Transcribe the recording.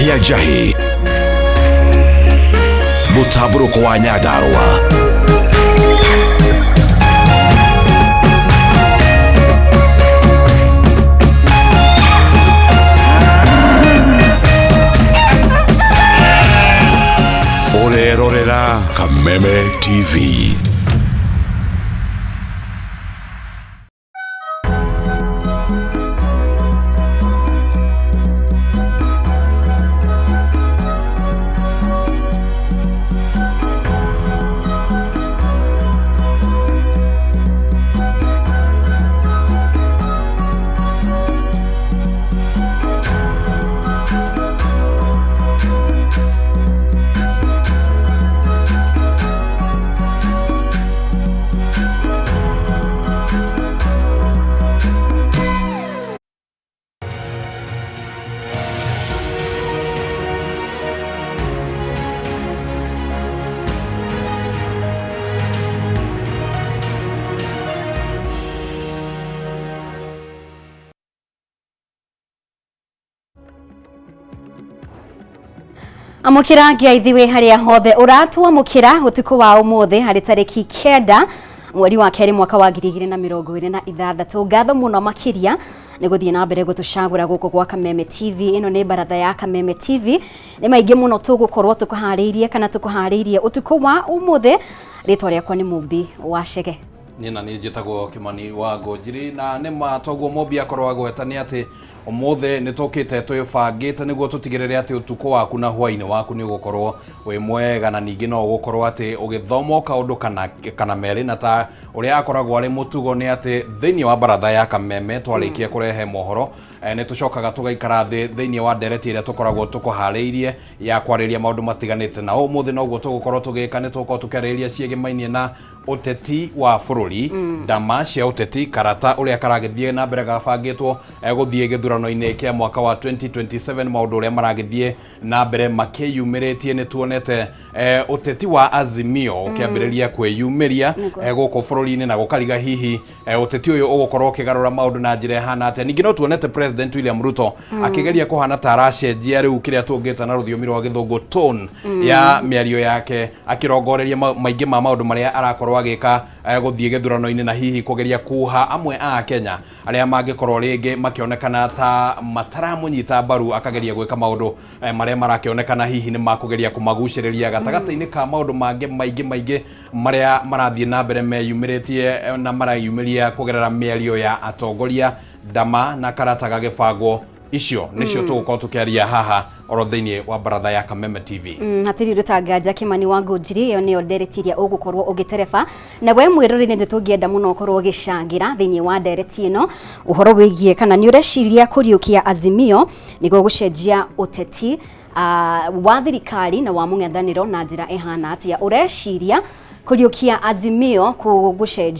Kia Jahi Mutaburuko wa Nyadarua Orerorera Kameme TV. Amukira ngiaithiwe haria hothe uratua mukira utuku wa umuthe hari tariki 9 mweri wa keri mwaka wa 2026 ngatho muno makiria ni guthie na mbere gutucagura guko gwa Kameme TV. Ino ni baratha ya Kameme TV, ni maingi muno tugukorwo tukuhariirie kana tukuhariirie utuku wa umuthe. Ritwa riakwa ni Mumbi wa Shege. Nina ni njitagwo Kimani wa Ngonjiri, na ne matogwo Mumbi akorwo agwetani ati umuthe ni tokite twibangite niguo tutigirire ati utuko waku na hwaini waku ni ugukorwo wi mwega, na ningi no ugukorwo ati ugithoma kaundu kana meri. Na ta uria akoragwo ari mutugo ni ati thiini wa baratha ya Kameme twarikia kurehe mohoro ni tucokaga tugaikara thiini wa ndereti iria tukoragwo tukuhariirie ya kwariria maundu matiganite, na umuthe no guo tugukorwo tugika ni tukorwo tukariria ciegimainie na uteti wa bururi, ndama cia uteti, karata uria karagithie na mbere gabangitwo guthie githurano-ini kia mwaka wa 2027. maundu uria maragithie na mbere makiyumiritie ni tuonete uteti wa Azimio ukiambiriria kwiyumiria guko bururi-ini na gukariga hihi uteti uyu ugukorwo ukigarura maundu na njira hana ati. Ningi no tuonete President William Ruto akigeria kuhana taracenjia riu kiria tungita na ruthiomi rwa githungu tone ya miario yake, akirongoreria maingi ma maundu maria arakorwo agika guthie githurano-ini na hihi kugeria kuha amwe a Kenya aria mangikorwo ringi makionekana ta mataramunyita baru, akageria gwika maundu maria marakionekana hihi ni makugeria kumaguciriria gatagata-ini ka maundu mangi maingi maria marathie na mbere meyumiritie na marayumiria kugerera miario ya atongoria, ndama na karata gagibango. Icio nicio tugukorwo tukiaria haha oro thiini wa baratha ya Kameme TV. Hatiri rutanganja Kimani wa Ngonjiri, iyo niyo nderetiria ugukorwo ugitereba, na we mwirori ni tungienda muno ukorwo ugicangira thiini wa ndereti ino uhoro wigie kana ni ureciria kuriukia Azimio niguo gucenjia uteti wa thirikari na wa mung'ethaniro na njira ehana atia. Ureciria kuriukia Azimio gucenjia